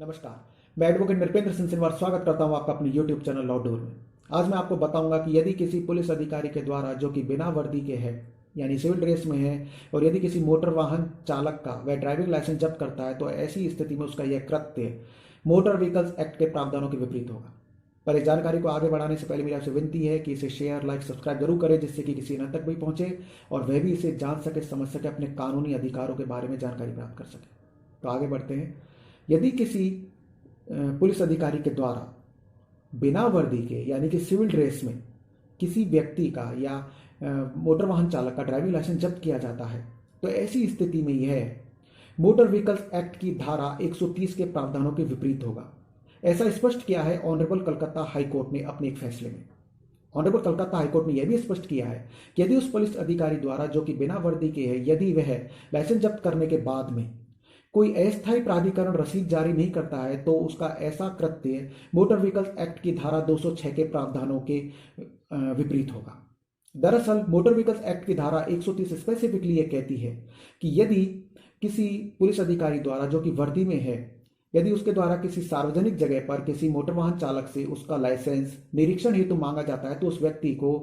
नमस्कार। मैं advocate Nripendra Singh Sinwar स्वागत करता हूं आपका अपने यूट्यूब चैनल लॉ डोर में। आज मैं आपको बताऊंगा कि यदि किसी पुलिस अधिकारी के द्वारा जो कि बिना वर्दी के है यानी सिविल ड्रेस में है और यदि किसी मोटर वाहन चालक का वह ड्राइविंग लाइसेंस जब्त करता है तो ऐसी स्थिति में उसका यह कृत्य मोटर व्हीकल्स एक्ट के प्रावधानों के विपरीत होगा। पर इस जानकारी को आगे बढ़ाने से पहले मेरी आपसे विनती है कि इसे शेयर लाइक सब्सक्राइब जरूर करें जिससे कि किसी न तक भी पहुंचे और वह भी इसे जान सके, समझ सके, अपने कानूनी अधिकारों के बारे में जानकारी प्राप्त कर सके। तो आगे बढ़ते हैं। यदि किसी पुलिस अधिकारी के द्वारा बिना वर्दी के यानी कि सिविल ड्रेस में किसी व्यक्ति का या मोटर वाहन चालक का ड्राइविंग लाइसेंस जब्त किया जाता है तो ऐसी स्थिति में यह मोटर व्हीकल्स एक्ट की धारा 130 के प्रावधानों के विपरीत होगा। ऐसा स्पष्ट किया है ऑनरेबल कलकत्ता हाई कोर्ट ने अपने एक फैसले में। ऑनरेबल कलकत्ता हाईकोर्ट ने यह भी स्पष्ट किया है कि यदि उस पुलिस अधिकारी द्वारा जो कि बिना वर्दी के है यदि वह लाइसेंस जब्त करने के बाद में कोई अस्थायी प्राधिकरण रसीद जारी नहीं करता है तो उसका ऐसा कृत्य मोटर व्हीकल्स एक्ट की धारा 206 के प्रावधानों के विपरीत होगा। दरअसल मोटर व्हीकल्स एक्ट की धारा 130 स्पेसिफिकली यह कहती है कि यदि किसी पुलिस अधिकारी द्वारा जो कि वर्दी में है यदि उसके द्वारा किसी सार्वजनिक जगह पर किसी मोटर वाहन चालक से उसका लाइसेंस निरीक्षण हेतु मांगा जाता है तो उस व्यक्ति को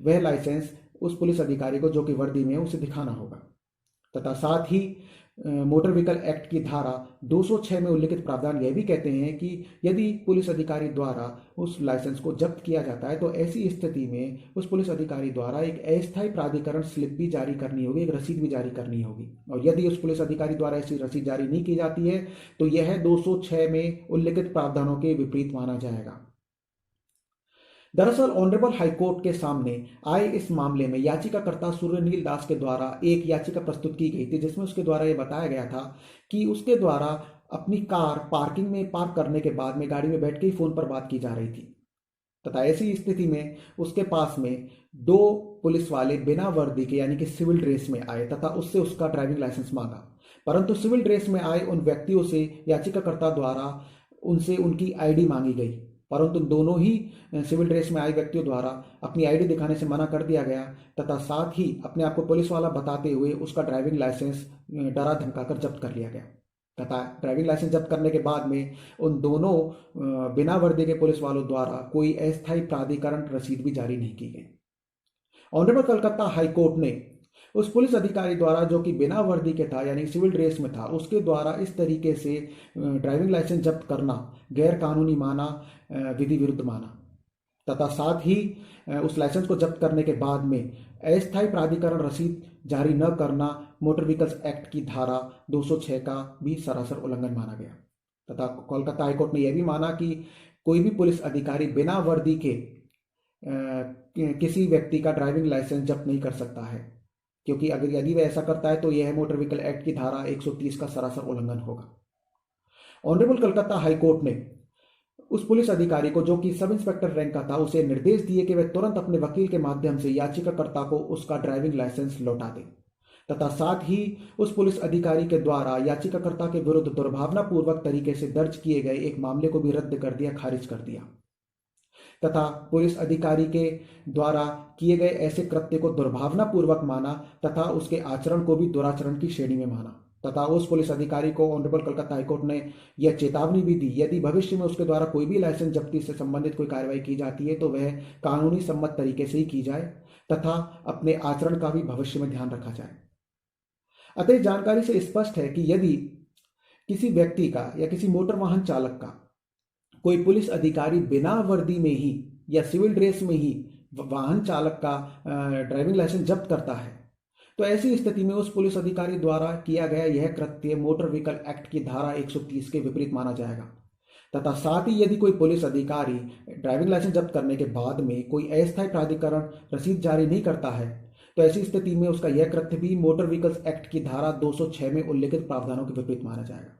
वह लाइसेंस उस पुलिस अधिकारी को जो कि वर्दी में है उसे दिखाना होगा। तथा साथ ही मोटर व्हीकल एक्ट की धारा 206 में उल्लिखित प्रावधान यह भी कहते हैं कि यदि पुलिस अधिकारी द्वारा उस लाइसेंस को जब्त किया जाता है तो ऐसी स्थिति में उस पुलिस अधिकारी द्वारा एक अस्थायी प्राधिकरण स्लिप भी जारी करनी होगी, एक रसीद भी जारी करनी होगी। और यदि उस पुलिस अधिकारी द्वारा ऐसी रसीद जारी नहीं की जाती है तो यह 206 में उल्लिखित प्रावधानों के विपरीत माना जाएगा। दरअसल ऑनरेबल हाईकोर्ट के सामने आए इस मामले में याचिकाकर्ता सूर्यनील दास के द्वारा एक याचिका प्रस्तुत की गई थी जिसमें उसके द्वारा यह बताया गया था कि उसके द्वारा अपनी कार पार्किंग में पार्क करने के बाद में गाड़ी में बैठ के ही फोन पर बात की जा रही थी तथा ऐसी स्थिति में उसके पास में दो पुलिस वाले बिना वर्दी के यानी कि सिविल ड्रेस में आए तथा उससे उसका ड्राइविंग लाइसेंस मांगा। परंतु सिविल ड्रेस में आए उन व्यक्तियों से याचिकाकर्ता द्वारा उनसे उनकी आईडी मांगी गई, परंतु दोनों ही सिविल ड्रेस में आए व्यक्तियों द्वारा अपनी आईडी दिखाने से मना कर दिया गया तथा साथ ही अपने आप को पुलिस वाला बताते हुए उसका ड्राइविंग लाइसेंस डरा धमकाकर जब्त कर लिया गया तथा ड्राइविंग लाइसेंस जब्त करने के बाद में उन दोनों बिना वर्दी के पुलिस वालों द्वारा कोई अस्थायी प्राधिकरण रसीद भी जारी नहीं की गई। ऑनरेबल कलकत्ता हाईकोर्ट ने उस पुलिस अधिकारी द्वारा जो कि बिना वर्दी के था यानी सिविल ड्रेस में था उसके द्वारा इस तरीके से ड्राइविंग लाइसेंस जब्त करना गैर कानूनी माना, विधि विरुद्ध माना तथा साथ ही उस लाइसेंस को जब्त करने के बाद में अस्थायी प्राधिकरण रसीद जारी न करना मोटर व्हीकल्स एक्ट की धारा 206 का भी सरासर उल्लंघन माना गया। तथा कोलकाता हाईकोर्ट ने यह भी माना कि कोई भी पुलिस अधिकारी बिना वर्दी के किसी व्यक्ति का ड्राइविंग लाइसेंस जब्त नहीं कर सकता है क्योंकि अगर यदि वह ऐसा करता है तो यह मोटर व्हीकल एक्ट की धारा 130 का सरासर उल्लंघन होगा। ऑनरेबल कलकत्ता हाईकोर्ट ने उस पुलिस अधिकारी को जो कि सब इंस्पेक्टर रैंक का था उसे निर्देश दिए कि वह तुरंत अपने वकील के माध्यम से याचिकाकर्ता को उसका ड्राइविंग लाइसेंस लौटा दे तथा साथ ही उस पुलिस अधिकारी के द्वारा याचिकाकर्ता के विरुद्ध दुर्भावनापूर्वक तरीके से दर्ज किए गए एक मामले को भी रद्द कर दिया, खारिज कर दिया तथा पुलिस अधिकारी के द्वारा किए गए ऐसे कृत्य को दुर्भावनापूर्वक माना तथा उसके आचरण को भी दुराचरण की श्रेणी में माना तथा उस पुलिस अधिकारी को ऑनरेबल कलकत्ता हाईकोर्ट ने यह चेतावनी भी दी यदि भविष्य में उसके द्वारा कोई भी लाइसेंस जब्ती से संबंधित कोई कार्रवाई की जाती है तो वह कानूनी सम्मत तरीके से ही की जाए तथा अपने आचरण का भी भविष्य में ध्यान रखा जाए। अतः जानकारी से स्पष्ट है कि यदि किसी व्यक्ति का या किसी मोटर वाहन चालक का कोई पुलिस अधिकारी बिना वर्दी में ही या सिविल ड्रेस में ही वाहन चालक का ड्राइविंग लाइसेंस जब्त करता है तो ऐसी स्थिति में उस पुलिस अधिकारी द्वारा किया गया यह कृत्य मोटर व्हीकल एक्ट की धारा 130 के विपरीत माना जाएगा। तथा साथ ही यदि कोई पुलिस अधिकारी ड्राइविंग लाइसेंस जब्त करने के बाद में कोई अस्थायी प्राधिकरण रसीद जारी नहीं करता है तो ऐसी स्थिति में उसका यह कृत्य भी मोटर व्हीकल्स एक्ट की धारा 206 में उल्लिखित प्रावधानों के विपरीत माना जाएगा।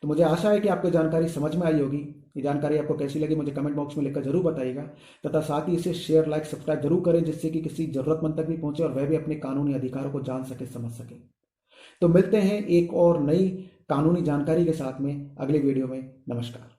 तो मुझे आशा है कि आपको जानकारी समझ में आई होगी। ये जानकारी आपको कैसी लगी मुझे कमेंट बॉक्स में लिखकर जरूर बताइएगा तथा साथ ही इसे शेयर लाइक सब्सक्राइब जरूर करें जिससे कि किसी जरूरतमंद तक भी पहुंचे और वह भी अपने कानूनी अधिकारों को जान सके, समझ सके। तो मिलते हैं एक और नई कानूनी जानकारी के साथ में अगले वीडियो में। नमस्कार।